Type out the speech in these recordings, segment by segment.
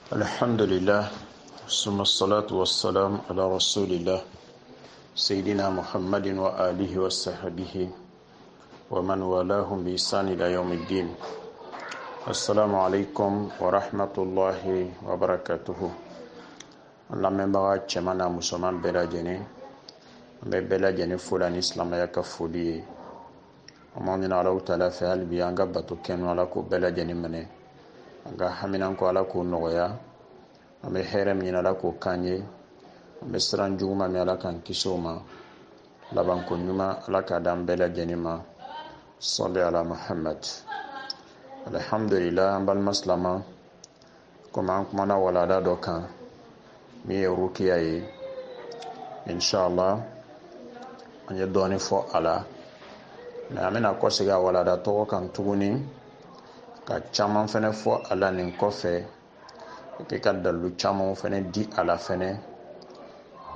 الحمد لله ثم الصلاة والسلام على رسول الله سيدنا محمد وآله وصحبه ومن والاهم بإحسان إلى يوم الدين. السلام عليكم ورحمة الله وبركاته. Lamɛn baga cɛman n'a musoman bɛɛ lajɛlen, an bɛ bɛɛ lajɛlen fo la ni silamɛya ka foli ye. An b'an ɲini Alahu Taala fɛ hali bi an ka bato kɛnɛ Ala k'o bɛɛ lajɛlen minɛ, an ka haminan ko Ala k'o nɔgɔya, an bɛ hɛrɛ min ɲini Ala k'o k'an ye, an bɛ siran juguman min Ala k'an kisi o ma, labanko ɲuman Ala k'a d'an bɛɛ lajɛlen ma. Salli ala Muhammad. Alhamdulillah, an balima silama, komi an kumana walanda dɔ kan min ye rukiya ye, inshallah an ye dɔɔni fɔ a la, mais an bɛna kɔsegin a walanda tɔgɔ kan tuguni ka caman fɛnɛ fɔ a la nin kɔfɛ, et ka dalilu caman fɛnɛ di a la fɛnɛ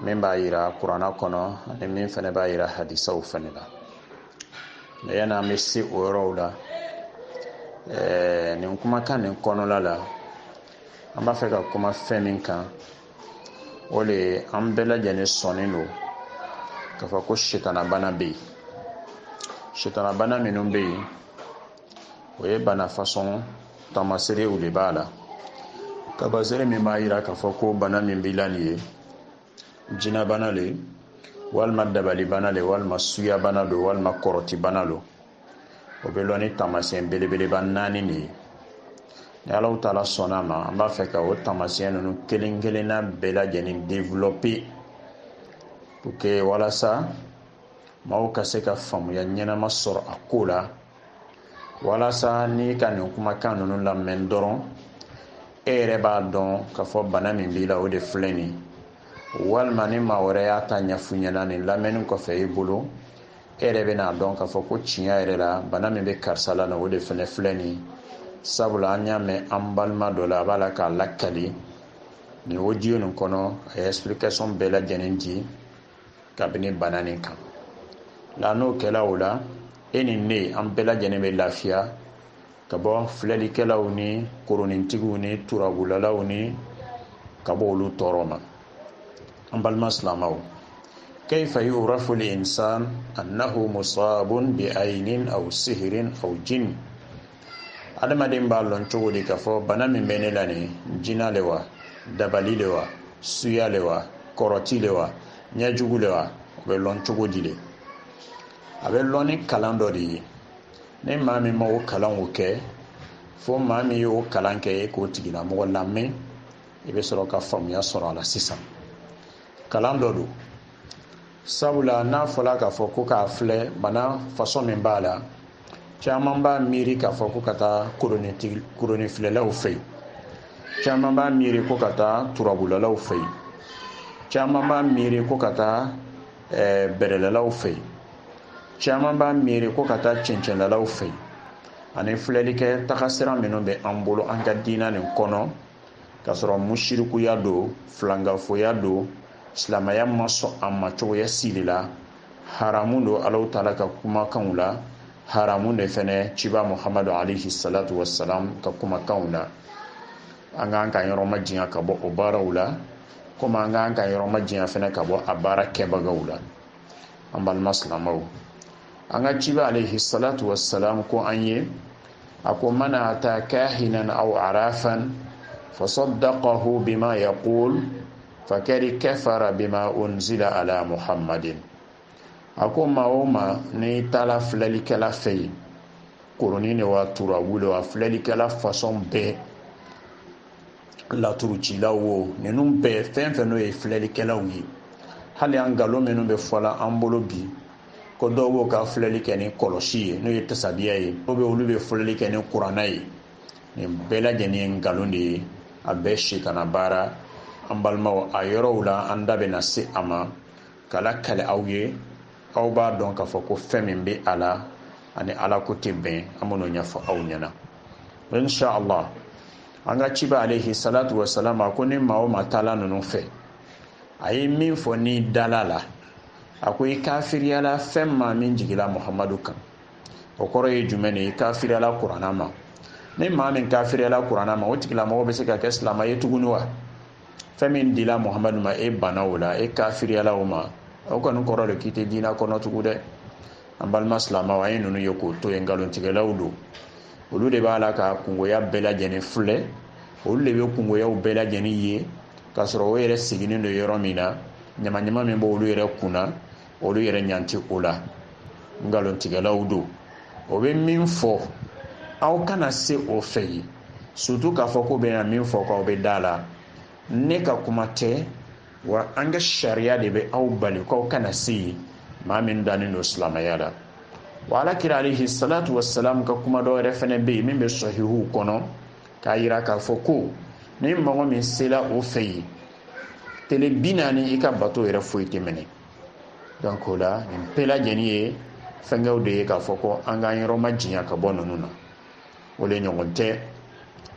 min b'a yira kuranna kɔnɔ ani min fɛnɛ b'a yira hadisaw fɛnɛ la. Mais yanni an bɛ se o yɔrɔw la, nin kumakan nin kɔnɔla la an b'a fɛ ka kuma fɛn min kan, o le ye an bɛɛ lajɛlen sɔnnen don k'a fɔ ko sitanabana bɛ yen. Sitanabana minnu bɛ yen o ye bana fasɔn tamaserew de b'a la. Kabasere min b'a yira k'a fɔ ko bana min b'i la nin ye jinabana le, walima dabalibana le, walima suyabana do, walima kɔrɔtibana lo. O bɛ lɔn ni tamasiyɛn belebeleba 4 nin ye. Ni Alahu Taala sɔnna ma, an b'a fɛ ka o tamasiyɛn ninnu kelen kelenna bɛɛ lajɛlen développer pour que walasa maaw ka se ka faamuya ɲɛnama sɔrɔ a ko la, walasa n'i ka nin kumakan ninnu lamɛn dɔrɔn e yɛrɛ b'a dɔn k'a fɔ bana min b'i la o de filɛ nin, walima ni maa wɛrɛ y'a ta ɲɛfɔ ɲɛna nin lamɛnni kɔfɛ i bolo, e yɛrɛ bɛna dɔn k'a fɔ ko tiɲɛ yɛrɛ la bana min bɛ karisa la o de fɛnɛ filɛ nin. Sabula an y'a mɛn an balima dɔ la a b'a la k'a lakali nin audio nin kɔnɔ, a ye explication bɛɛ lajɛlen di kabini bana nin kan. La n'o kɛla o la, e ni ne an bɛɛ lajɛlen bɛ lafiya ka bɔ filɛlikɛlaw ni koronintigiw ni turabulalaw ni ka bɔ olu tɔɔrɔ ma. An balima silamaw, kayfa yu'rafu al-insan annahu musabun bi aynin aw sihrin aw jinn? Adamaden b'a lɔn cogo di k'a fɔ bana min bɛ ne la nin jina le wa, dabali le wa, suya le wa, kɔrɔti le wa, ɲɛjugu le wa? O bɛ lɔn cogo di de? A bɛ lɔn ni kalan dɔ de ye. Ni maa min ma o kalan o kɛ, fo maa min y'o kalan kɛ e k'o tigilamɔgɔ lamɛn, i bɛ sɔrɔ ka faamuya sɔrɔ a la sisan. Kalan dɔ don. Sabula n'a fɔla k'a fɔ ko k'a filɛ bana fasɔn min b'a la, caman b'a miiri k'a fɔ ko ka taa koronifilɛlaw fɛ yen, caman b'a miiri ko ka taa turabulalaw fɛ yen, caman b'a miiri ko ka taa bɛrɛlɛlaw fɛ yen, caman b'a miiri ko ka taa cɛncɛnlalaw fɛ yen. Ani filɛlikɛ tagasira minnu bɛ an bolo an ka diina nin kɔnɔ, k'a sɔrɔ musirikuya don, filangafoya don, silamɛya ma sɔn a ma cogoya sili la, haramu don Alahu Taala ka kumakanw la, haramu de fɛnɛ ciba Muhamadu alayhi salatu wassalam ka kumakanw la. An k'an ka yɔrɔ ma jinya ka bɔ o baaraw la, komi an k'an ka yɔrɔ ma jinya fɛnɛ ka bɔ a baara kɛbagaw la. An balima silamaw, an ka ciba alayhi salatu wassalam ko an ye, a ko man ata kahinan aw arafan fasaddaqahu bima yaqul fakari kafara bima unzila ala Muhammadin. A ko maa o maa n'i taara filɛlikɛla fɛ yen, koronin de wa, turabu de wa, filɛlikɛla fasɔn bɛɛ, laturucilaw o, ninnu bɛɛ fɛn fɛn n'o ye filɛlikɛlaw ye. Hali an nkalon minnu bɛ fɔla an bolo bi, ko dɔw b'o ka filɛli kɛ ni kɔlɔsi ye n'o ye tasabiya ye, dɔw bɛ olu bɛ filɛli kɛ ni kuranna ye. Nin bɛɛ lajɛlen ye nkalon de ye, a bɛɛ sitana baara. An balimaw, a yɔrɔw la an da bɛna se a ma k'ala kale aw ye, aw b'a dɔn k'a fɔ ko fɛn min bɛ a la ani ala ko tɛ bɛn, an b'o ɲɛfɔ aw ɲɛna. Inshallah, an ka ciba alayhi salatu wassalam a ko ni maa o maa taala ninnu fɛ, a ye min fɔ ni dala la, a ko i kafiriyala fɛn maa min jigila Muhamadu kan. O kɔrɔ ye jumɛn ye? I kafiriyala kuranna ma. ni maa min kafiriyala kuranna ma o tigilamɔgɔ bɛ se ka kɛ silamɛ ye tuguni wa fɛn min dila muhamadu ma e banna o la e kafiriyala o ma o kɔni kɔrɔ de k'i tɛ diinɛ kɔnɔ tugun dɛ an balima silamɛw an ye ninnu ye k'o to yen nkalontigɛlaw don olu de b'a la ka kungoya bɛɛ lajɛlen filɛ olu de bɛ kungoyaw bɛɛ lajɛlen ye k'a sɔrɔ o yɛrɛ sigilen don yɔrɔ min na ɲamaɲama min bɛ olu yɛrɛ kunna olu yɛrɛ ɲan tɛ o la nkalontigɛlaw don o bɛ min fɔ aw kana se o fɛ yen surtout k'a fɔ ko bɛna min fɔ k'aw bɛ da la ne ka kuma tɛ wa an ka sariya de bɛ aw bali k'aw kana se yen maa min dannen don silamɛya la wa alakira alayhi salatu wassalam ka kuma dɔ yɛrɛ fɛnɛ bɛ yen min bɛ sahihuw kɔnɔ k'a yira k'a fɔ ko ni mɔgɔ min sela o fɛ yen tile 40 i ka bato yɛrɛ foyi tɛ minɛ donc o la nin bɛɛ lajɛlen ye fɛnkɛw de ye k'a fɔ ko an k'an yɔrɔ ma jinya ka bɔ ninnu na o le ɲɔgɔn tɛ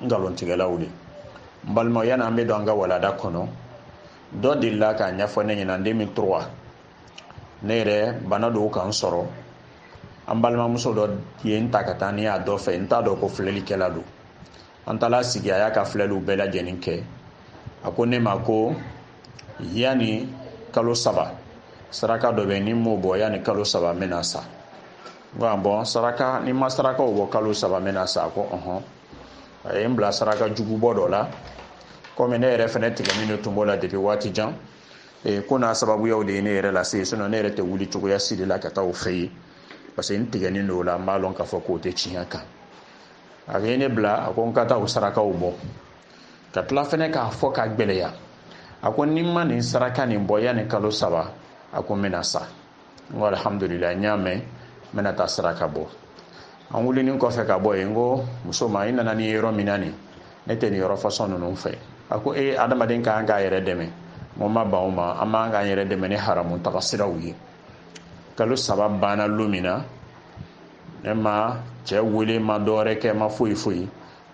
nkalontigɛlaw de n balima yanni an bɛ don an ka walada kɔnɔ dɔ delila k'a ɲɛfɔ ne ɲɛna 2003 ne yɛrɛ bana dɔw kan sɔrɔ an balimamuso dɔ ye n ta ka taa ni y'a dɔ fɛ n t'a dɔn ko filɛlikɛla don an taara sigi a y'a ka filɛliw bɛɛ lajɛlen kɛ a ko ne ma ko yanni kalo 3 saraka dɔ bɛ ni m'o bɔ yanni kalo 3 n bɛna sa n ko bon saraka ni ma sarakaw bɔ kalo 3 n bɛna sa a ko a ye n bila saraka jugubɔ dɔ la komi ne yɛrɛ fɛnɛ tigɛnin de tun b'o la depuis waati jan ko n'a sababuyaw de ye ne yɛrɛ lase sinon ne yɛrɛ tɛ wuli cogoya si de la ka taa o fɛ yen parce que n tigɛnin don o la n b'a lɔn k'a fɔ k'o tɛ tiɲɛ kan a ye ne bila a ko n ka taa o sarakaw bɔ ka tila fɛnɛ k'a fɔ ka gwɛlɛya a ko ni ma nin saraka nin bɔ yanni kalo 3 a ko n bɛna sa n ko alhamdulillah n y'a mɛn n bɛna taa saraka bɔ an wulinin kɔfɛ ka bɔ yen n ko muso ma i nana ni yɔrɔ min na nin ne tɛ nin yɔrɔ fasɔn ninnu fɛ a ko adamaden ka kan k'a yɛrɛ dɛmɛ n ko ma ban o ma an b'an k'an yɛrɛ dɛmɛ ni haramu taga siraw ye kalo 3 banna don min na ne ma cɛ wele ma dɔwɛrɛ kɛ ma foyi foyi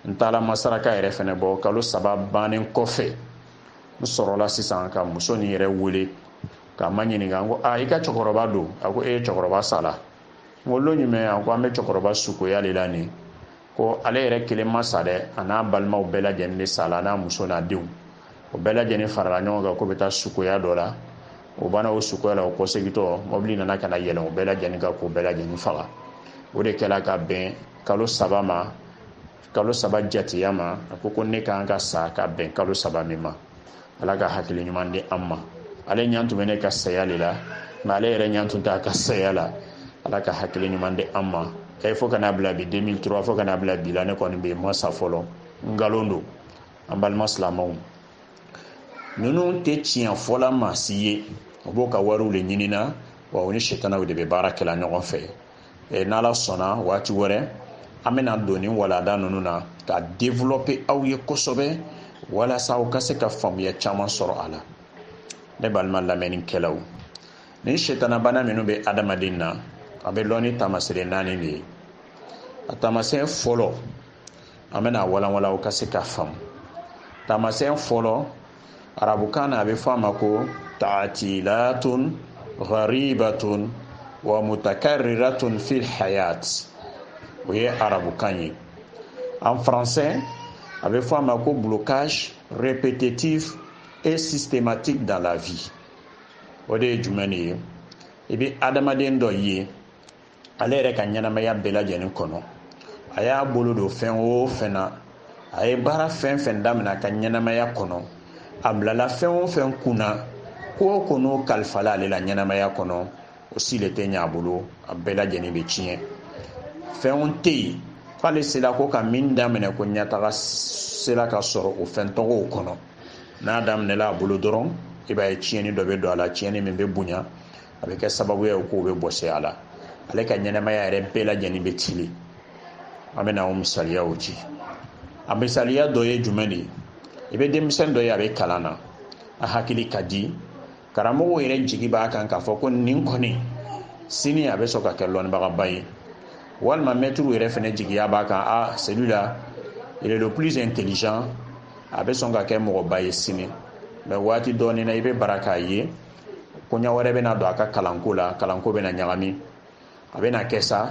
n taara ma saraka yɛrɛ fɛnɛ bɔ kalo 3 bannen kɔfɛ n sɔrɔla sisan ka muso nin yɛrɛ wele k'a ma ɲininka n ko i ka cɛkɔrɔba don a ko cɛkɔrɔba sala n ko don jumɛn a ko an bɛ cɛkɔrɔba sukoya de la nin ko ale yɛrɛ kelen ma sa dɛ a n'a balimaw bɛɛ lajɛlen de sala n'a muso n'a denw o bɛɛ lajɛlen farala ɲɔgɔn kan ko bɛ taa sukoya dɔ la o banna o sukoya la o kɔsegitɔ mɔbili nana ka na yɛlɛn o bɛɛ lajɛlen kan k'o bɛɛ lajɛlen faga o de kɛla ka bɛn kalo 3 ma kalo 3 jateya ma a ko ne kan ka sa ka bɛn kalo 3 min ma ala ka hakili ɲuman di an ma ale ɲan tun bɛ ne ka saya de la nka ale yɛrɛ ɲan tun t'a ka saya la ala ka hakili ɲuman di an ma fo ka n'a bila bi 2003 fo ka n'a bila bi la ne kɔni bɛ masa fɔlɔ ngalon don an balima silamɛw ninnu tɛ tiɲɛ fɔla maa si ye o b'o ka wariw de ɲinina wa o ni sitanaw de bɛ baara kɛla ɲɔgɔn fɛ n'ala sɔnna waati wɛrɛ an bɛna don nin walanda ninnu na ka développer aw ye kosɛbɛ walasa aw ka se ka faamuya caman sɔrɔ a la ne balima lamɛnnikɛlaw ni sitanabana minnu bɛ adamaden na a bɛ lɔn ni taamasere 4 de ye a taamasɛn fɔlɔ an bɛna walanwala aw ka se ka faamu taamasɛn fɔlɔ arabukan na a bɛ fɔ a ma ko ta'tilatun gharibatun wa mutakarriratun fil hayat o ye arabukan ye en français a bɛ fɔ a ma ko blocage répétitif et systématique dans la vie o de ye jumɛn de ye i bɛ adamaden dɔ ye ale yɛrɛ ka ɲɛnamaya bɛɛ lajɛlen kɔnɔ a y'a bolo don fɛn o fɛn na a ye baara fɛn fɛn daminɛ a ka ɲɛnamaya kɔnɔ a bilala fɛn o fɛn kunna ko o ko n'o kalifala ale la ɲɛnamaya kɔnɔ o si le tɛ ɲɛ a bolo a bɛɛ lajɛlen bɛ tiɲɛ fɛnw tɛ yen k'ale sera ko ka min daminɛ ko ɲɛtaga sera ka sɔrɔ o fɛn tɔgɔw kɔnɔ n'a daminɛla a bolo dɔrɔn i b'a ye tiɲɛni dɔ bɛ don a la tiɲɛni min bɛ bonya a bɛ kɛ sababu ye k'o bɛ bɔsi a la ale ka ɲɛnamaya yɛrɛ bɛɛ lajɛlen bɛ tile an bɛna o misaliyaw ci a misaliya dɔ ye jumɛn de ye i bɛ denmisɛn dɔ ye a bɛ kalan na a hakili ka di karamɔgɔw yɛrɛ jigi b'a kan k'a fɔ ko nin kɔni sini a bɛ sɔn ka kɛ lɔnnibagaba ye walima mɛtiriw yɛrɛ fɛnɛ jigiya b'a kan celui-là il est le plus intelligent a bɛ sɔn ka kɛ mɔgɔba ye sini mais waati dɔɔnin na i bɛ bara k'a ye koɲa wɛrɛ bɛna don a ka kalanko la kalanko bɛna ɲagami a bɛna kɛ sa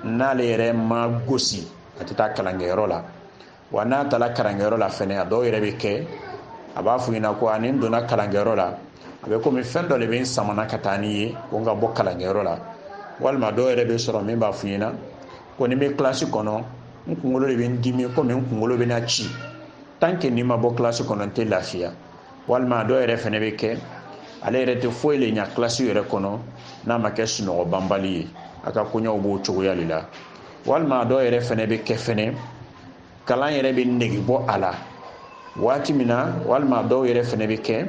n'ale yɛrɛ ma gosi a tɛ taa kalangɛyɔrɔ la wa n'a taara kalangɛyɔrɔ la fɛnɛ a dɔw yɛrɛ bɛ kɛ a b'a fɔ ɲɛna ko ani n donna kalangɛyɔrɔ la a bɛ komi fɛn dɔ de bɛ n samana ka taa ni ye ko n ka bɔ kalangɛyɔrɔ la walima dɔw yɛrɛ bɛ sɔrɔ min b'a fɔ ɲɛna ko ni bɛ kilasi kɔnɔ n kunkolo de bɛ n dimi komi n kunkolo bɛ na ci tant que n'i ma bɔ kilasi kɔnɔ n tɛ lafiya walima dɔw yɛrɛ fɛnɛ bɛ kɛ ale yɛrɛ tɛ foyi le ɲa kilasi yɛrɛ kɔnɔ n'a ma kɛ sunɔgɔ banbali ye a ka koɲɛw b'o cogoya de la walima dɔw yɛrɛ fɛnɛ bɛ kɛ fɛnɛ kalan yɛrɛ bɛ nege bɔ a la waati min na walima dɔw yɛrɛ fɛnɛ bɛ kɛ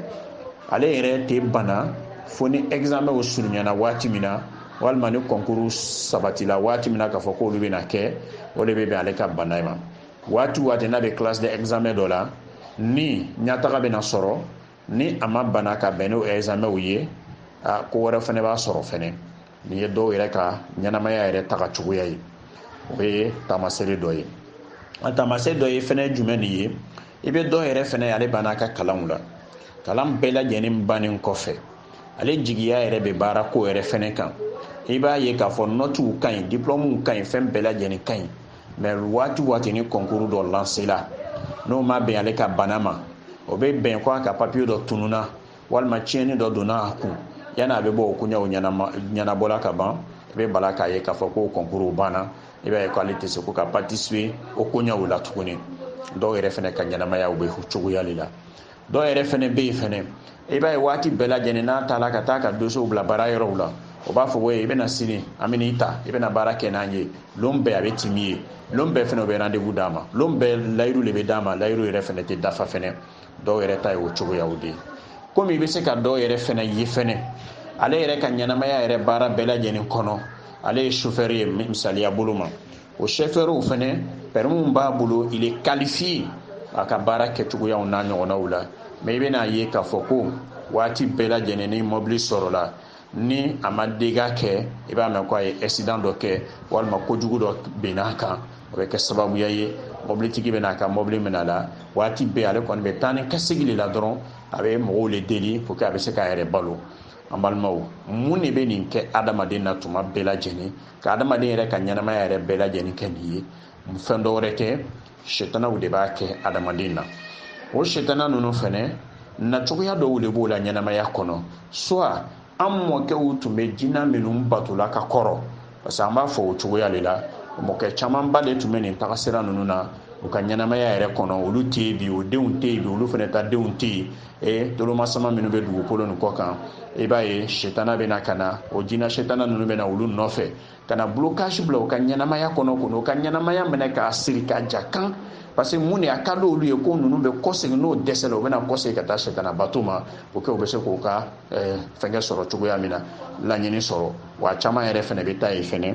ale yɛrɛ tɛ bana fo ni examenw surunyana waati min na walima ni concours sabatila waati min na k'a fɔ k'olu bɛna kɛ o de bɛ bɛn ale ka bana ma waati n'a bɛ classe de examen dɔ la ni ɲɛtaga bɛna sɔrɔ ni a ma bana ka bɛn n'o examenw ye ko wɛrɛ fɛnɛ b'a sɔrɔ fɛnɛ nin ye dɔw yɛrɛ ka ɲɛnamaya yɛrɛ taga cogoya ye o ye taamasere dɔ ye a taamasere dɔ ye fɛnɛ jumɛn nin ye i bɛ dɔw yɛrɛ fɛnɛ ale banna ka kalanw la kalan bɛɛ lajɛlen bannen kɔfɛ ale jigiya yɛrɛ bɛ baara ko yɛrɛ fɛnɛ kan i b'a ye k'a fɔ notiw ka ɲi diplômew ka ɲi fɛn bɛɛ lajɛlen ka ɲi mais waati ni concours dɔ lancé la n'o ma bɛn ale ka bana ma o bɛ bɛn ko a ka papier dɔ tununa walima tiɲɛni dɔ donna a kun yanni a bɛ bɔ o koɲɛw ɲɛnabɔla ka ban i bɛ bala k'a ye k'a fɔ ko concours banna i b'a ye ko ale tɛ se ko ka participer o koɲɛw la tuguni dɔw yɛrɛ fɛnɛ ka ɲɛnamayaw bɛ cogoya de la dɔw yɛrɛ fɛnɛ bɛ yen fɛnɛ i b'a ye waati bɛɛ lajɛlen n'a taara ka taa ka dossier bila baara yɔrɔw la o b'a fɔ ko i bɛna sini an bɛ n'i ta i bɛna baara kɛ n'an ye lon bɛɛ a bɛ timi ye lon bɛɛ fɛnɛ o bɛ rendez-vous d'a ma lon bɛɛ layiru de bɛ d'a ma layiru yɛrɛ fɛnɛ tɛ dafa fɛnɛ dɔw yɛrɛ ta ye o cogoyaw de ye komi i bɛ se ka dɔw yɛrɛ fɛnɛ ye fɛnɛ ale yɛrɛ ka ɲɛnamaya yɛrɛ baara bɛɛ lajɛlen kɔnɔ ale ye chauffeur ye misaliya bolo ma o chauffeurw fɛnɛ permis b'a bolo il est qualifié a ka baara kɛcogoyaw n'a ɲɔgɔnnaw la mais i bɛna ye k'a fɔ ko waati bɛɛ lajɛlen ni mobili sɔrɔla ni a ma dégâts kɛ i b'a mɛn ko a ye accident dɔ kɛ walima kojugu dɔ bɛnn'a kan o bɛ kɛ sababuya ye mobilitigi bɛna a ka mobili minɛ a la waati bɛɛ ale kɔni bɛ taa ni ka segin de la dɔrɔn a bɛ mɔgɔw le deli pour que a bɛ se k'a yɛrɛ balo an balimaw mun de bɛ nin kɛ adamaden na tuma bɛɛ lajɛlen ka adamaden yɛrɛ ka ɲɛnamaya yɛrɛ bɛɛ lajɛlen kɛ nin ye fɛn dɔ wɛrɛ tɛ sitanaw de b'a kɛ adamaden na o sitana ninnu fɛnɛ nacogoya dɔw de b'o la ɲɛnamaya kɔnɔ soit an mɔkɛw tun bɛ jinɛ minnu batola ka kɔrɔ parce que an b'a fɔ o cogoya de la mɔkɛ camanba de tun bɛ nin tagasira ninnu na u ka ɲɛnamaya yɛrɛ kɔnɔ olu tɛ yen bi o denw tɛ yen bi olu fana ta denw tɛ yen tolomasama minnu bɛ dugukolo nin kɔ kan i b'a ye sitana bɛ na ka na o jinɛ sitana ninnu bɛ na olu nɔfɛ ka na blocage bila u ka ɲɛnamaya kɔnɔ k'u ka ɲɛnamaya minɛ k'a siri ka ja kan parce que mun de a ka di olu ye ko ninnu bɛ kɔsegin n'o dɛsɛ la u bɛna kɔsegin ka taa sitana bato ma o kɛ u bɛ se k'u ka fɛnkɛ sɔrɔ cogoya min na laɲini sɔrɔ wa caman yɛrɛ fana bɛ taa yen fɛnɛ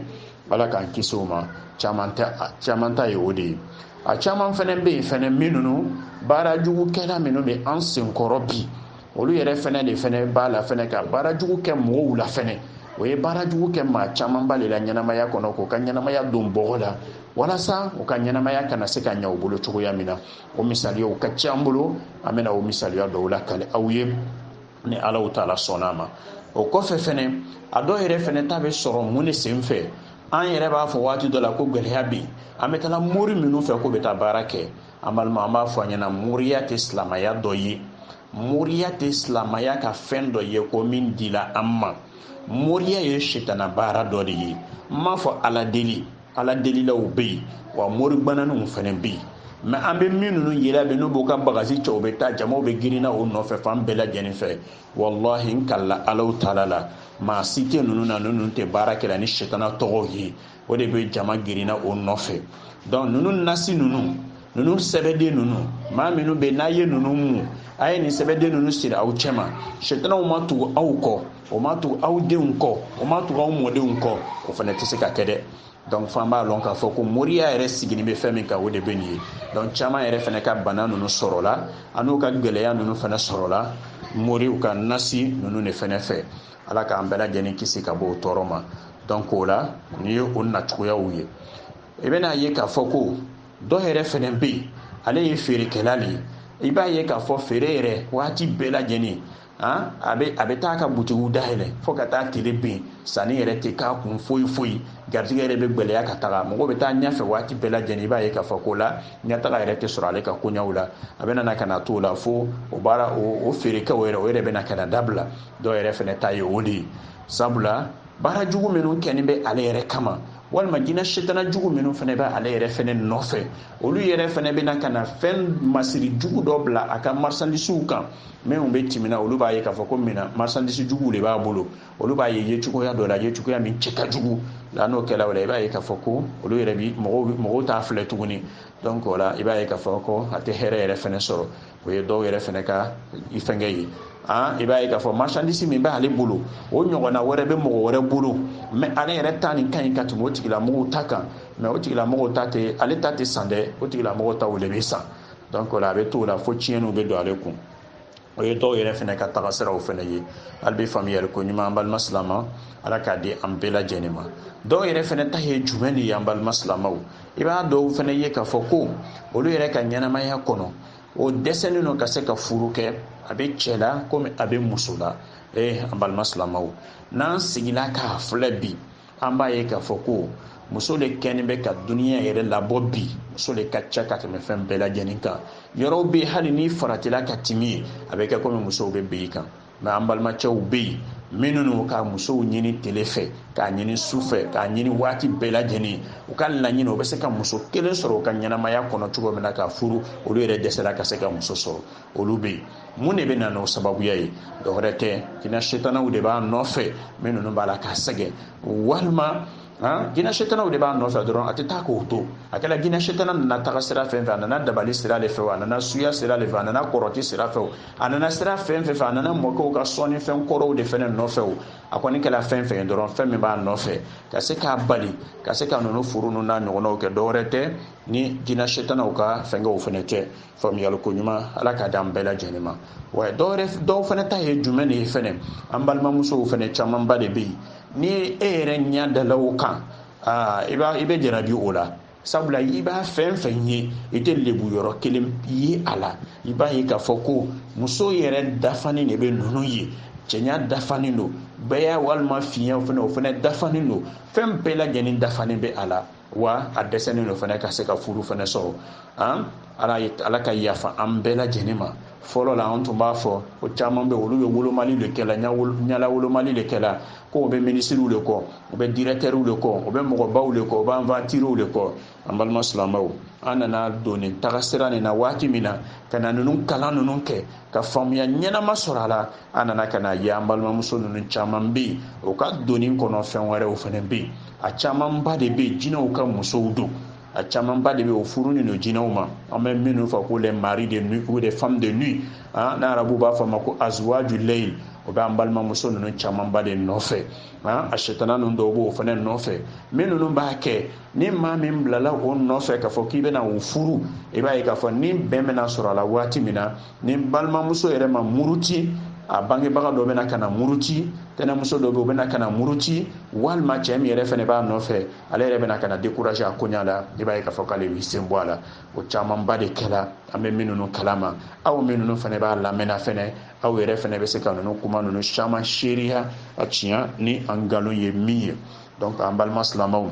ala k'an kisi o ma caman ta ye o de ye a caman fɛnɛ bɛ yen fɛnɛ minnu baara jugukɛla minnu bɛ an senkɔrɔ bi olu yɛrɛ fɛnɛ de fɛnɛ b'a la fɛnɛ ka baara jugu kɛ mɔgɔw la fɛnɛ o ye baara jugu kɛ maa camanba de la ɲɛnamaya kɔnɔ k'u ka ɲɛnamaya don bɔgɔ la walasa u ka ɲɛnamaya kana se ka ɲɛ u bolo cogoya min na o misaliyaw ka ca an bolo an bɛna o misaliya dɔw lakale aw ye ni Alahu Taala sɔnn'a ma o kɔfɛ fɛnɛ a dɔw yɛrɛ fɛnɛ ta bɛ sɔrɔ mun de sen fɛ an yɛrɛ b'a fɔ waati dɔ la ko gɛlɛya bɛ yen an bɛ taa mori minnu fɛ ko bɛ taa baara kɛ an balima an b'a fɔ a ɲɛna moriya tɛ silamɛya dɔ ye moriya tɛ silamɛya ka fɛn dɔ ye ko min dila an ma moriya ye sitana baara dɔ de ye n m'a fɔ ala delilaw bɛ yen wa mori bananiw fɛnɛ bɛ yen mais an bɛ min ninnu yela bɛ n'u b'u ka bagaji cɛ u bɛ taa jamaw bɛ girinna o nɔfɛ fan bɛɛ lajɛlen fɛ wallahi n kala Alahu Taala la maa si tɛ ninnu na ninnu tɛ baara kɛ la ni sitana tɔgɔw ye o de bɛ jama girinna o nɔfɛ donc ninnu nasi ninnu sɛbɛden ninnu maa minnu bɛ n'a ye ninnu mun a ye nin sɛbɛden ninnu siri aw cɛ ma sitanaw ma tugu aw kɔ o ma tugu aw denw kɔ o ma tugu aw mɔdenw kɔ o fana tɛ se ka kɛ dɛ donc fan b'a lɔn k'a fɔ ko moriya yɛrɛ sigini bɛ fɛn min kan o de bɛ nin ye donc caman yɛrɛ fana ka bana ninnu sɔrɔla an'u ka gɛlɛya ninnu fana sɔrɔla moriw ka nasi ninnu de fana fɛ ala k'an bɛɛ lajɛlen kisi ka bɔ o tɔɔrɔ ma donc o la nin ye o nacogoyaw ye i bɛna ye k'a fɔ ko dɔ yɛrɛ fana bɛ yen ale ye feerekɛla de ye i b'a ye k'a fɔ feere yɛrɛ waati bɛɛ lajɛlen abe taa ka butigiw dayɛlɛ fo ka taa tele ben sanni yɛrɛ tɛ k'a kun foyi garijɛgɛ yɛrɛ bɛ gwɛlɛya ka taga mɔgɔ bɛ taa ɲɛfɛ waati bɛɛ lajɛlen i b'a ye k'a fɔ ko la ɲɛtaga yɛrɛ tɛ sɔrɔ ale ka koɲɛw la a bɛ nana ka na t'o la fo o baara o feerekɛw yɛrɛ o yɛrɛ bɛ na ka na dabila dɔw yɛrɛ fɛnɛ ta ye o de ye sabula baara jugu minnu kɛni bɛ ale yɛrɛ kama walima jinɛ setana jugu minnu fɛnɛ bɛ ale yɛrɛ fɛnɛ nɔfɛ olu yɛrɛ fɛnɛ bɛ na ka na fɛn masiri jugu dɔ bila a ka marchandisiw kan minnu bɛ timina olu b'a ye k'a fɔ ko mina marchandise juguw de b'a bolo olu b'a ye yecogoya dɔ la yecogoya min cɛ ka jugu la n'o kɛla o la i b'a ye k'a fɔ ko olu yɛrɛ bi mɔgɔw t'a filɛ tuguni donc o la i b'a ye k'a fɔ ko a tɛ hɛrɛ yɛrɛ fɛnɛ sɔrɔ o ye dɔw yɛrɛ fɛnɛ ka fɛngɛ ye i b'a ye k'a fɔ marchandise min b'ale bolo o ɲɔgɔnna wɛrɛ bɛ mɔgɔ wɛrɛ bolo mais ale yɛrɛ ta nin ka ɲi ka tɛmɛ o tigilamɔgɔw ta kan mais o tigilamɔgɔw ta tɛ ale ta tɛ san dɛ o tigilamɔgɔw ta o de bɛ san donc o la a bɛ t'o la fo tiɲɛniw bɛ don ale kun o ye dɔw yɛrɛ fɛnɛ ka taga siraw fɛnɛ ye hali bi faamuyali ko ɲuman an balima silama ala k'a di an bɛɛ lajɛlen ma dɔw yɛrɛ fɛnɛ ta ye jumɛn de ye an balima silamaw i b'a dɔw fɛnɛ ye k'a fɔ ko olu yɛrɛ ka ɲɛnamaya kɔnɔ o dɛsɛlen don ka se ka furu kɛ a bɛ cɛ la komi a bɛ muso la an balima silamaw n'an sigila k'a filɛ bi an b'a ye k'a fɔ ko muso le kɛni bɛ ka duniya yɛrɛ labɔ bi muso le ka ca ka tɛmɛ fɛn bɛɛ lajɛlen kan yɔrɔw bɛ hali ni faratila ka timi a bɛ kɛ komi musow bɛ bin i kan mais an balimacɛw bɛ yen minnu ka musow ɲini tele fɛ k'a ɲini su fɛ k'a ɲini waati bɛɛ lajɛlen u ka laɲini o bɛ se ka muso kelen sɔrɔ u ka ɲɛnamaya kɔnɔ cogo min na k'a furu olu yɛrɛ dɛsɛra ka se ka muso sɔrɔ olu bɛ yen mun de bɛ na n'o sababuya ye dɔwɛrɛ tɛ jinɛ setanaw de b'a nɔfɛ minnu b'a la k'a sɛgɛn walima jinɛ setanaw de b'a nɔfɛ dɔrɔn a tɛ taa k'o to a kɛla jinɛ setana nana taga sira fɛn fɛ a nana dabali sira de fɛ a nana suya sira de fɛ a nana kɔrɔti sira fɛ a nana sira fɛn fɛ a nana mɔkɛw ka sɔnni fɛn kɔrɔw de fɛnɛ nɔfɛ a kɔni kɛla fɛn fɛn dɔrɔn fɛn min b'a nɔfɛ ka se k'a bali ka se ka ninnu furu ninnu n'a ɲɔgɔnnaw kɛ dɔwɛrɛ tɛ ni jinɛ setanaw ka fɛngɛw fɛnɛ tɛ faamuyali ko ɲuman ala k'a di an bɛɛ lajɛlen ma wa dɔw fɛnɛ ta ye jumɛn de ye fɛnɛ an balimamusow fɛnɛ camanba de bɛ yen ni e yɛrɛ ɲɛ dala o kan i bɛ jarabi o la sabula i b'a fɛn fɛn ye i tɛ lebu yɔrɔ kelen ye a la i b'a ye k'a fɔ ko muso yɛrɛ dafanen de bɛ ninnu ye cɛɲa dafanen don bɛɛ walima fiɲɛ fɛnɛ o fɛnɛ dafanen don fɛn bɛɛ lajɛlen dafanen bɛ a la wa a dɛsɛlen don fɛnɛ ka se ka furu fɛnɛ sɔrɔ ala ka yafa an bɛɛ lajɛlen ma fɔlɔ la an tun b'a fɔ ko caman bɛ olu bɛ wolomali de kɛla ɲala wolomali de kɛla ko o bɛ minisiriw de kɔ o bɛ directeurs de kɔ o bɛ mɔgɔbaw de kɔ o bɛ inventeurs de kɔ an balima silamɛw an nana don nin tagasira nin na waati min na ka na ninnu kalan ninnu kɛ ka faamuya ɲɛnama sɔrɔ a la an nana ka na ye an balimamuso ninnu caman bɛ yen o ka donni kɔnɔ fɛn wɛrɛw fana bɛ yen a camanba de bɛ yen jinɛw ka musow don a camanba de bɛ o furu ni jinɛw ma an bɛ minnu fɔ ko les maris de nuit ou les femmes de nuit n'arabu b'a fɔ ma ko azwaju layl o bɛ an balimamuso ninnu camanba de nɔfɛ a sitana ninnu dɔw b'o fana nɔfɛ minnu b'a kɛ ni maa min bilala o nɔfɛ k'a fɔ k'i bɛna o furu i b'a ye k'a fɔ ni bɛn bɛna sɔrɔ a la waati min na ni balimamuso yɛrɛ ma muruti a bangebaga dɔ bɛna ka na muruti tɛnɛmuso dɔ bɛ o bɛna ka na muruti walima cɛ min yɛrɛ fɛnɛ b'a nɔfɛ ale yɛrɛ bɛna ka na décourager a koɲa la i b'a ye k'a fɔ k'ale b'i sen bɔ a la o camanba de kɛla an bɛ minnu kalama aw minnu fɛnɛ b'a lamɛnna fɛnɛ aw yɛrɛ fɛnɛ bɛ se ka ninnu kuma ninnu caman seereya a tiɲɛ ni an nkalon ye min ye donc an balima silamɛw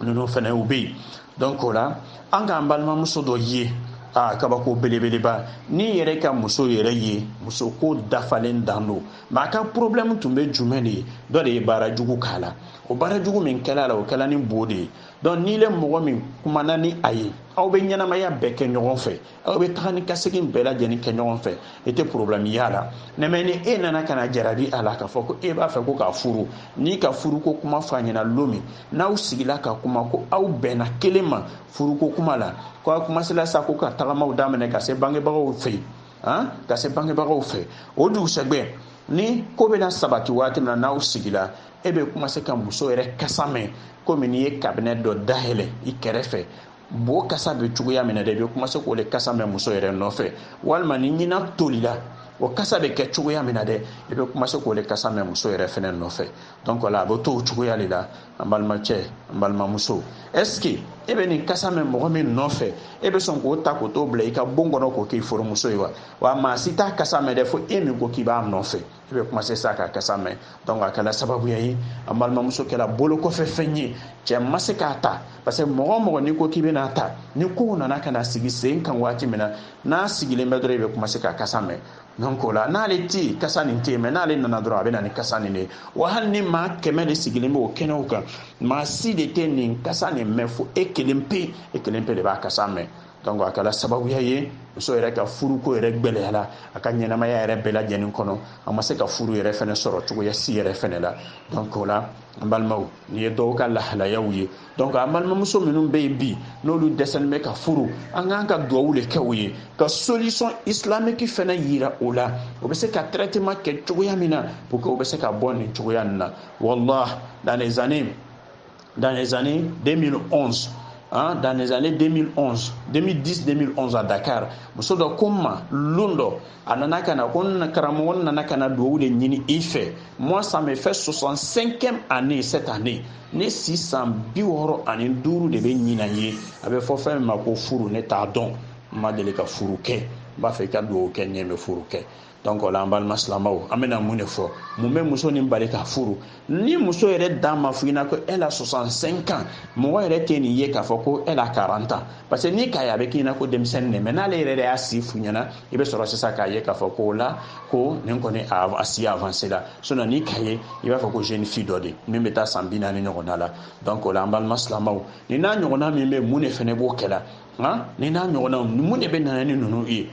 ninnu fɛnɛ u bɛ yen donc o la an k'an balimamuso dɔ ye kabako belebeleba ni yɛrɛ ka muso yɛrɛ ye muso ko dafalen dan don mais a ka problème tun bɛ jumɛn de ye dɔ de ye baara jugu k'a la o baara jugu min kɛla la o kɛla ni bo de ye donc n'i le mɔgɔ min kumana ni a ye aw bɛ ɲɛnamaya bɛɛ kɛ ɲɔgɔn fɛ aw bɛ taga ni ka segin bɛɛ lajɛlen kɛ ɲɔgɔn fɛ i tɛ problème y'a la mais ni e nana ka na jarabi a la k'a fɔ ko e b'a fɛ ko k'a furu n'i ka furuko kuma f'a ɲɛna don min n'aw sigila ka kuma ko aw bɛnna kelen ma furuko kuma la ko aw kumasela sa ko ka tagamaw daminɛ ka se bangebagaw fɛ ka se bangebagaw fɛ o dugusɛgbɛ ni ko bɛna sabati waati min na n'aw sigila e bɛ kumase ka muso yɛrɛ kasa mɛn komi n'i ye cabinet dɔ dayɛlɛ i kɛrɛfɛ bo kasa bɛ cogoya min na dɛ i bɛ kumase k'o le kasa mɛn muso yɛrɛ nɔfɛ walima ni ɲinan tolila o kasa bɛ kɛ cogoya min na dɛ i bɛ kumase k'o le kasa mɛn muso yɛrɛ fɛnɛ nɔfɛ donc o la a bɛ to o cogoya de la an balimacɛ an balimamuso est ce que e be ni kasa men mɔgɔ min nɔfɛ e be sɔn k'o ta k'o t'o bila i ka bon kɔnɔ k'o k'i furumuso ye wa maa si t'a kasa mɛn dɛ fo e min ko k'i b'a nɔfɛ i be commencer sa k'a kasa mɛn donc a kɛla sababuya ye an balimamuso kɛla bolo kɔfɛ fɛn ye cɛ ma se k'a ta parce que mɔgɔ mɔgɔ n'i ko k'i bɛna ta ni kow nana ka na sigi sen kan waati min na n'a sigilen bɛ dɔrɔn i be commencer k'a kasa mɛn donc o la n'ale ti kasa nin te mais n'ale nana dɔrɔn a bɛ na ni kasa nin de wa hali ni maa 100 de sigilen bɛ o kɛnɛw kan maa si de tɛ nin kasa nin mɛn fo e kelen pe de b'a kasa mɛn donc a kɛla sababuya ye muso yɛrɛ ka furuko yɛrɛ gwɛlɛyala a ka ɲɛnamaya yɛrɛ bɛɛ lajɛlen kɔnɔ a ma se ka furu yɛrɛ fɛnɛ sɔrɔ cogoya si yɛrɛ fɛnɛ la donc o la an balimaw ni ye dɔw ka lahalayaw ye donc an balimamuso minnu bɛ yen bi n'olu dɛsɛlen bɛ ka furu an k'an ka duwawu de kɛ u ye ka solution islamique fɛnɛ yira o la o bɛ se ka traitement kɛ cogoya min na pour que o bɛ se ka bɔ nin cogoya nin na wallah dans les années 2011 dans les années 2010-2011 à Dakar muso dɔ ko ma lon dɔ a nana ka na ko karamɔgɔ nana ka na duwawu de ɲini i fɛ moi ça me fait 65e année cette année ne 665 de bɛ ɲina ye a bɛ fɔ fɛn min ma ko furu ne t'a dɔn n ma deli ka furu kɛ n b'a fɛ i ka duwawu kɛ ɲɛ bɛ furu kɛ donc o la an balima silamɛw an bɛna mun de fɔ mun bɛ muso nin bali ka furu ni muso yɛrɛ dan ma fɔ i ɲɛna ko elle a 65 ans mɔgɔ yɛrɛ tɛ nin ye k'a fɔ ko elle a 40 ans parce que ni k'a ye a bɛ k'i ɲɛna ko denmisɛnnin de mais n'ale yɛrɛ de y'a si f'u ɲɛna i bɛ sɔrɔ sisan k'a ye k'a fɔ ko la ko nin kɔni a si avancé la sinon ni k'a ye i b'a fɔ ko jeune fille dɔ de min bɛ taa san 40 ɲɔgɔnna la donc o la an balima silamɛw ni n'a ɲɔgɔnna min bɛ mun de fɛnɛ b'o kɛla ni n'a ɲɔgɔnna mun de bɛ na ni ninnu ye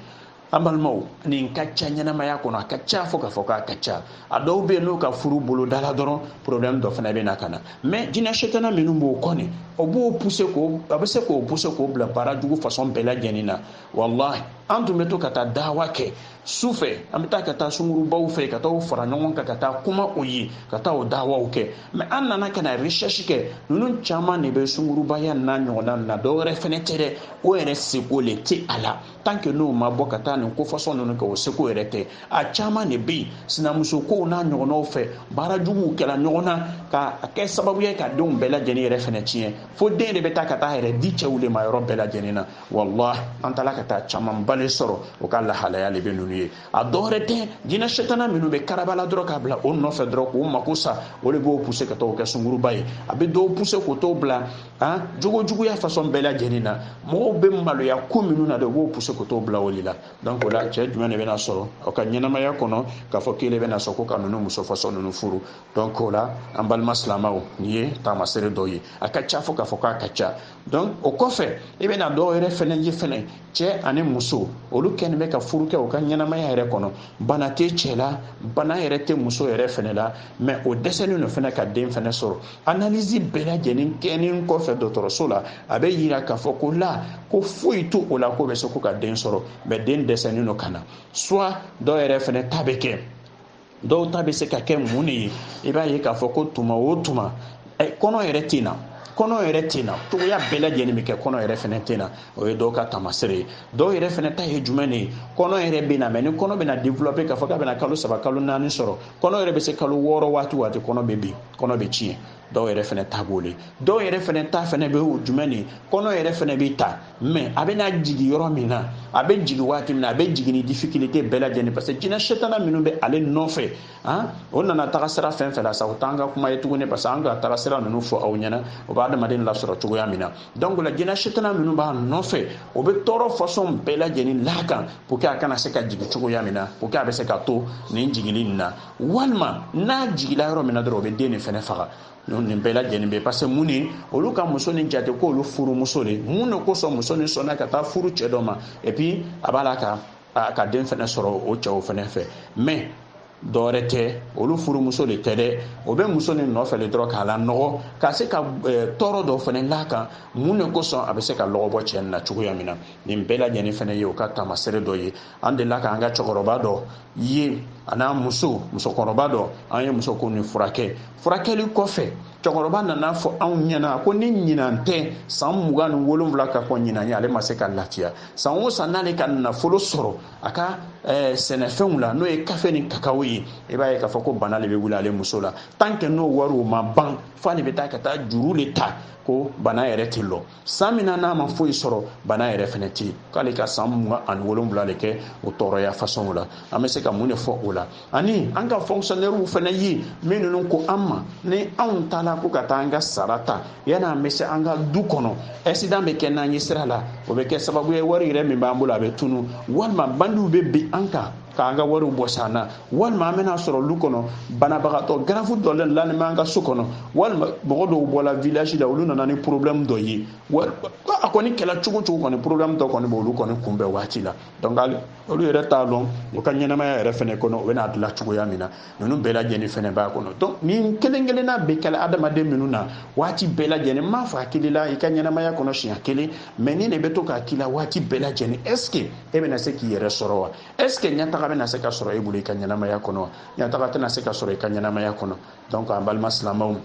an balimaw nin ka ca ɲɛnamaya kɔnɔ a ka ca fo k'a fɔ k'a ka ca a dɔw bɛ yen n'u ka furu bolo dala dɔrɔn problème dɔ fana bɛ na ka na mais jinɛ setana minnu b'o kɔni o b'o pousser a bɛ se k'o pousser k'o bila baara jugu façon bɛɛ lajɛlen na wallahi an tun bɛ to ka taa dawa kɛ su fɛ an bɛ taa ka taa sungurubaw fɛ ka taa fara ɲɔgɔn kan ka taa kuma o ye ka taa o dawaw kɛ mais an nana ka na recherche kɛ ninnu caman de bɛ sungurubaya n'a ɲɔgɔnna na dɔw wɛrɛ fɛnɛ tɛ dɛ o yɛrɛ seko le tɛ a la tant que n'o ma bɔ ka taa nin ko façon ninnu kɛ o seko yɛrɛ tɛ a caman de bɛ yen sinamuso kow n'a ɲɔgɔnnaw fɛ baara juguw kɛla ɲɔgɔn na ka kɛ sababu ye ka denw bɛɛ lajɛlen yɛrɛ fɛnɛ tiɲɛ fo den de bɛ taa ka taa yɛrɛ di cɛw de ma yɔrɔ bɛɛ lajɛlen na wallahi an taala ka taa camanba le sɔrɔ o ka lahalaya le bɛ ninnu ye a dɔwɛrɛ tɛ jinɛ setana minnu bɛ karabala dɔrɔn k'a bila o nɔfɛ dɔrɔn k'o mako sa o de b'o pousser ka taa o kɛ sunguruba ye a bɛ dɔw pousser k'o t'o bila jogojuguya façon bɛɛ lajɛlen na mɔgɔw bɛ maloya ko minnu na de o b'o pousser k'o t'o bila o de la donc o la cɛ jumɛn de bɛna sɔrɔ o ka ɲɛnamaya kɔnɔ k'a fɔ k'ele bɛna sɔn ko ka ninnu muso façon ninnu furu donc o la an balima silamɛw nin ye taamasere dɔw ye a ka ca fo k'a fɔ k'a ka ca donc o kɔfɛ i bɛna dɔw yɛrɛ fɛnɛ ye fɛnɛ cɛ ani muso olu kɛlen bɛ ka furu kɛ o ka ɲɛnamaya yɛrɛ kɔnɔ bana tɛ cɛ la bana yɛrɛ tɛ muso yɛrɛ fɛnɛ la mais o dɛsɛlen don fɛnɛ ka den fɛnɛ sɔrɔ analyse bɛɛ lajɛlen kɛlen kɔfɛ dɔgɔtɔrɔso la a bɛ yira k'a fɔ ko la ko foyi to o la ko bɛ se ko ka den sɔrɔ mais den dɛsɛlen don ka na soit dɔw yɛrɛ fɛnɛ ta bɛ kɛ dɔw ta bɛ se ka kɛ mun de ye i b'a ye k'a fɔ ko tuma o tuma kɔnɔ yɛrɛ tɛ na kɔnɔ yɛrɛ tɛ na cogoya bɛɛ lajɛlen bɛ kɛ kɔnɔ yɛrɛ fɛnɛ tɛ na o ye dɔw ka taamasere ye dɔw yɛrɛ fɛnɛ ta ye jumɛn de ye kɔnɔ yɛrɛ bɛ na mais ni kɔnɔ bɛ na développer k'a fɔ k'a bɛ na kalo 3 kalo 4 sɔrɔ kɔnɔ yɛrɛ bɛ se kalo 6 waati kɔnɔ bɛ bin kɔnɔ bɛ tiɲɛ dɔw yɛrɛ fɛnɛ ta b'o le dɔw yɛrɛ fɛnɛ ta fɛnɛ bɛ o jumɛn de ye kɔnɔ yɛrɛ fɛnɛ bɛ ta mais a bɛ na jigin yɔrɔ min na a bɛ jigin waati min na a bɛ jigin ni difficulté bɛɛ lajɛlen parce que jinɛ setana minnu bɛ ale nɔfɛ o nana taga sira fɛn fɛn la sa o t'an ka kuma ye tuguni parce que an ka taga sira ninnu fɔ aw ɲɛna o b'a adamaden lasɔrɔ cogoya min na donc la jinɛ setana minnu b'a nɔfɛ o bɛ tɔɔrɔ façon bɛɛ lajɛlen la kan pour que a kana se ka jigin cogoya min na pour que a bɛ se ka to nin jigili nin na walima n'a jigila yɔrɔ min na dɔrɔn o bɛ den nin fɛnɛ faga nin bɛɛ lajɛlen bɛ parce que mun ni olu ka muso nin jate ko olu furumuso de mun de kosɔn muso nin sɔnna ka taa furu cɛ dɔ ma et puis a b'a la ka den fɛnɛ sɔrɔ o cɛw fɛnɛ fɛ mais dɔwɛrɛ tɛ olu furumuso de tɛ dɛ o bɛ muso nin nɔfɛ le dɔrɔn k'a la nɔgɔ ka se ka tɔɔrɔ dɔ fɛnɛ la kan mun de kosɔn a bɛ se ka lɔgɔ bɔ cɛ nin na cogoya min na nin bɛɛ lajɛlen fɛnɛ ye o ka taamasere dɔ ye an delila k'an ka cɛkɔrɔba dɔ ye a n'a musokɔrɔba dɔ an ye muso ko nin furakɛli kɔfɛ cɛkɔrɔba nana fɔ anw ɲɛna ko ni ɲinan tɛ san 27 ka kɔn ɲinan ye ale ma se ka lafiya san o san n'ale ka nafolo sɔrɔ a ka sɛnɛfɛnw la n'o ye kafe ni kakao ye i b'a ye k'a fɔ ko bana le bɛ wuli ale muso la tant que n'o wariw ma ban fo ale bɛ taa ka taa juru le ta ko bana yɛrɛ tɛ lɔ san min n'a ma foyi sɔrɔ bana yɛrɛ fɛnɛ tɛ k'ale ka san 27 de kɛ o tɔɔrɔya fasɔnw la an bɛ se ka mun de fɔ o la ani an ka fonctionnaire fɛnɛ ye min ninnu ko an ma ni anw taala ko ka taa an ka sara ta yanni an bɛ se an ka du kɔnɔ accident bɛ kɛ n'an ye sira la o bɛ kɛ sababu ye wari yɛrɛ min b'an bolo a bɛ tunu walima bandiw bɛ bin an kan k'an ka wariw bɔ san na walima an bɛna sɔrɔ lu kɔnɔ banabagatɔ grave dɔ lamɛn an ka so kɔnɔ walima mɔgɔ dɔw bɔra village la olu nana ni problème dɔ ye a kɔni kɛla cogo cogo kɔni problème dɔ kɔni b'olu kɔni kunbɛn waati la donc olu yɛrɛ t'a dɔn u ka ɲɛnamaya yɛrɛ fɛnɛ kɔnɔ u bɛna dilan cogoya min na ninnu bɛɛ lajɛlen fɛnɛ b'a kɔnɔ donc nin kelen kelenna bɛ kɛla adamaden minnu na waati bɛɛ lajɛlen m'a fɔ a kili la i ka ɲɛnamaya kɔnɔ siɲɛ kelen mais ni de bɛ to k'a k'i la waati bɛɛ lajɛlen est ce que e bɛna se k'i yɛrɛ sɔrɔ wa est ce que ɲɛtaga bɛna se ka sɔrɔ e bolo i ka ɲɛnamaya kɔnɔ wa ɲɛtaga tɛna se ka sɔrɔ i ka ɲɛnamaya kɔnɔ donc an balima silamɛw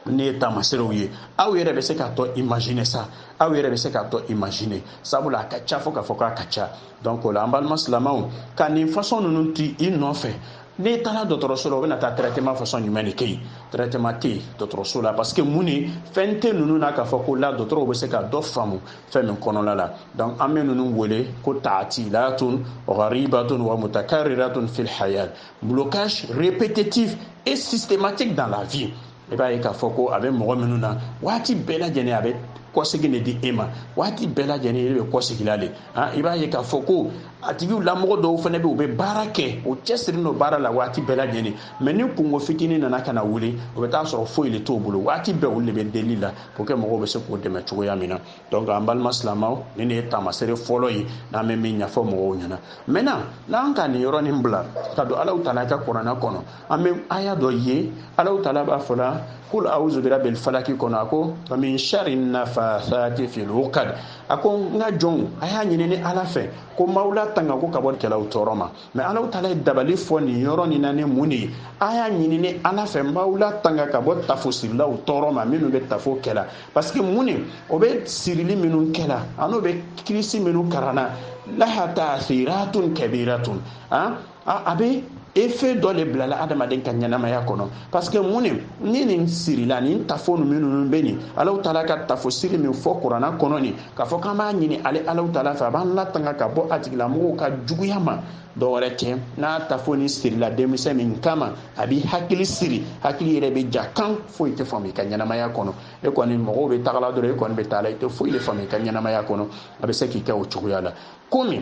ne ye taamaserew ye aw yɛrɛ bɛ se k'a tɔ imaginer sa aw yɛrɛ bɛ se k'a tɔ imaginer sabula a ka ca fo k'a fɔ k'a ka ca donc o la an balima silamɛw ka nin façon ninnu ti i nɔfɛ n'i taara dɔgɔtɔrɔso la o bɛna taa traitement façon jumɛn de kɛ yen traitement tɛ yen dɔgɔtɔrɔso la parce que mun ni fɛn tɛ ninnu na k'a fɔ ko la dɔgɔtɔrɔw bɛ se ka dɔ faamu fɛn min kɔnɔna la donc an bɛ ninnu wele ko ta'tilatun gharibatun wa mutakarriratun fil hayat blocage répétitif et systématique dans la vie i b'a ye k'a fɔ ko a bɛ mɔgɔ minnu na waati bɛɛ lajɛlen a bɛ kɔsegin de di e ma waati bɛɛ lajɛlen e bɛ kɔsegin ale i b'a ye k'a fɔ ko a tigiw lamɔgɔ dɔw fana bɛ u bɛ baara kɛ o cɛsirilen don baara la waati bɛɛ lajɛlen mais ni kungo fitinin nana ka na wuli o bɛ taa sɔrɔ foyi de t'o bolo waati bɛɛ olu de bɛ deli la pour que mɔgɔw bɛ se k'o dɛmɛ cogoya min na donc an balima silamɛw ni de ye taamasere fɔlɔ ye n'an bɛ min ɲɛfɔ mɔgɔw ɲɛna maintenant n'an ka nin yɔrɔnin bila ka don Alahu Taala ka kuranɛ kɔnɔ an bɛ aya dɔ ye Alahu Taala b'a fɔ la kul a'udhu birabbil falaki kɔnɔ a ko wa min sharri nafathati fil uqad a ko n ka jɔnw a y'a ɲini ni Ala fɛ ko m'aw latanga ko ka bɔ kɛlaw tɔɔrɔ ma mais Alahu Taala ye dabali fɔ nin yɔrɔ nin na ni mun de ye a y'a ɲini ni Ala fɛ n b'aw latanga ka bɔ tafosirilaw tɔɔrɔ ma minnu bɛ tafo kɛla parce que mun de o bɛ sirili minnu kɛla an'o bɛ kirisi minnu karana laha ta'thiratun kabiratun a bɛ effet dɔ le bilala adamaden ka ɲɛnamaya kɔnɔ parce que mun ni nin sirila nin tafo ninnu bɛ nin Alahu Taala ka tafo siri min fɔ kuranɛ kɔnɔ nin k'a fɔ k'an b'a ɲini ale Alahu Taala fɛ a b'an latanga ka bɔ a tigilamɔgɔw ka juguya ma dɔwɛrɛ tɛ n'a tafo ni sirila denmisɛn min kama a b'i hakili siri hakili yɛrɛ bɛ ja kan foyi tɛ faamu i ka ɲɛnamaya kɔnɔ e kɔni mɔgɔw bɛ tagala dɔrɔn e kɔni bɛ taa la i tɛ foyi de faamu i ka ɲɛnamaya kɔnɔ a bɛ se k'i kɛ o cogoya la komi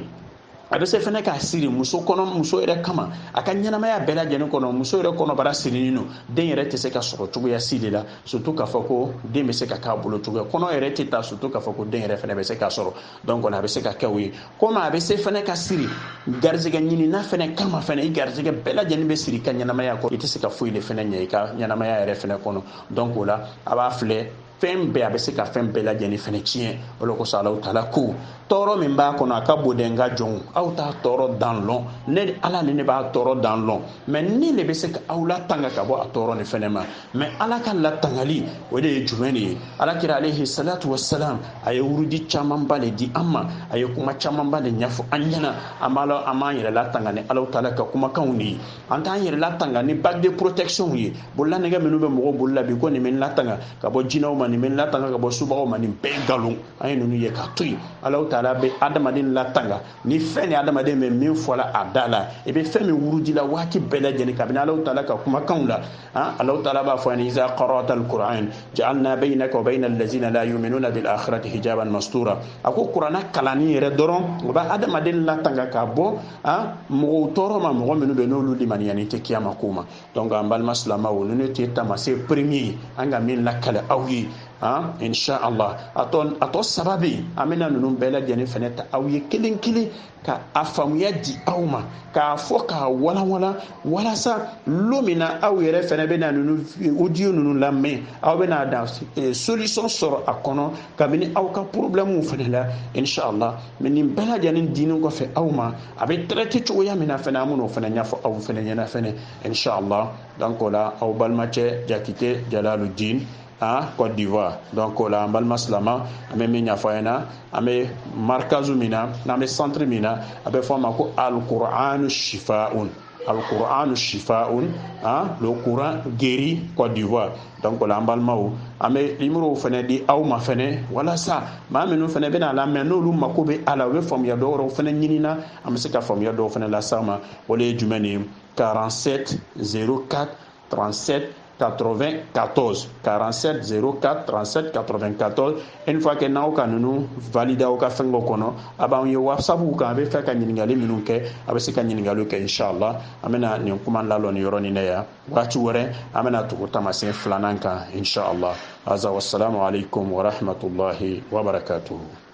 a bɛ se fɛnɛ k'a siri muso yɛrɛ kama a ka ɲɛnamaya bɛɛ lajɛlen kɔnɔ muso yɛrɛ kɔnɔbara sirinin don den yɛrɛ tɛ se ka sɔrɔ cogoya si de la surtout k'a fɔ ko den bɛ se ka k'a bolo cogoya kɔnɔ yɛrɛ tɛ taa surtout k'a fɔ ko den yɛrɛ fɛnɛ bɛ se ka sɔrɔ donc a bɛ se ka kɛ o ye komi a bɛ se fɛnɛ ka siri garizɛgɛ ɲinina fɛnɛ kama fɛnɛ i garizɛgɛ bɛɛ lajɛlen bɛ siri i ka ɲɛnamaya kɔnɔ i tɛ se ka foyi de fɛnɛ ɲɛ i ka ɲɛnamaya yɛrɛ fɛnɛ kɔnɔ donc o la a b'a filɛ fɛn bɛɛ a bɛ se ka fɛn bɛɛ lajɛlen fɛnɛ tiɲɛ o de kosɔn Alahu Taala ko tɔɔrɔ min b'a kɔnɔ a ka bon dɛ n ka jɔnw aw t'a tɔɔrɔ dan lɔn ne Ala ni ne b'a tɔɔrɔ dan lɔn mais ne de bɛ se ka aw latanga ka bɔ a tɔɔrɔ nin fɛnɛ ma mais Ala ka latangali o de ye jumɛn de ye Alakira alayhi salatu wassalam a ye wurudi camanba de di an ma a ye kuma camanba de ɲɛfɔ an ɲɛna an b'an yɛrɛ latanga ni Alahu Taala ka kumakanw de ye an t'an yɛrɛ latanga ni bague de protection ye bololanɛgɛ minnu bɛ mɔgɔw bolo la bi ko nin bɛ n latanga ka bɔ jinɛw ma nin bɛ n latanga ka bɔ subagaw ma nin bɛɛ nkalon an ye ninnu ye k'a to yen Alahu Taala bɛ adamaden latanga ni fɛn ni adamaden bɛ min fɔla a da la i bɛ fɛn min wurudi la waati bɛɛ lajɛlen kabini Alahu Taala ka kumakanw la Alahu Taala b'a fɔ iza qara'ta al-Qur'an ja'alna baynaka wa bayna allazina la yu'minuna bil akhirati hijaban mastura a ko kuranɛ kalanni yɛrɛ dɔrɔn o bɛ adamaden latanga ka bɔ mɔgɔw tɔɔrɔ ma mɔgɔ minnu bɛ n'olu limaniyani tɛ kiyama ko ma donc an balima silamɛw ninnu tɛ tamasiyɛn premier an ka min lakale aw ye inshallah a tɔ sababu an bɛna ninnu bɛɛ lajɛlen fɛnɛ ta aw ye kelen kelen ka a faamuya di aw ma k'a fɔ k'a walawala walasa lo min na aw yɛrɛ fɛnɛ bɛna ninnu audio ninnu lamɛn aw bɛna da solution sɔrɔ a kɔnɔ kabini aw ka problème fɛnɛ la inshallah mais nin bɛɛ lajɛlen diinen kɔfɛ aw ma a bɛ traiter cogoya min na fɛnɛ an bɛn'o fɛnɛ ɲɛfɔ aw fɛnɛ ɲɛna fɛnɛ inshallah donc o la aw balimacɛ Jakite Jalaluddin Côte d'Ivoire donc o la an balima silama an bɛ min ɲɛfɔ an ɲɛna an bɛ markazu min na n'an bɛ centre min na a bɛ fɔ a ma ko al-Qur'anu shifa'un Al-Qur'anu shifaun, le Coran guérit Côte d'Ivoire. Donc la balmao ame numéro fene di aw ma fene wala sa ma menu fene bena la men no lu makobe ala we fam ya do ro fene nyinina am se ka fam ya do fene la sama wala jumani 47 04 37 94 47 04 37 94. Une fois que nous avons validé au cas fengo kono aba on yo whatsapp ou ka be fa ka nyingali minun ke abe se ka nyingali ke inshallah amena ni kuma la lon yoro ni ya wati wore amena to tamasin flananka inshallah. Azza wassalamu alaikum wa rahmatullahi wa barakatuh.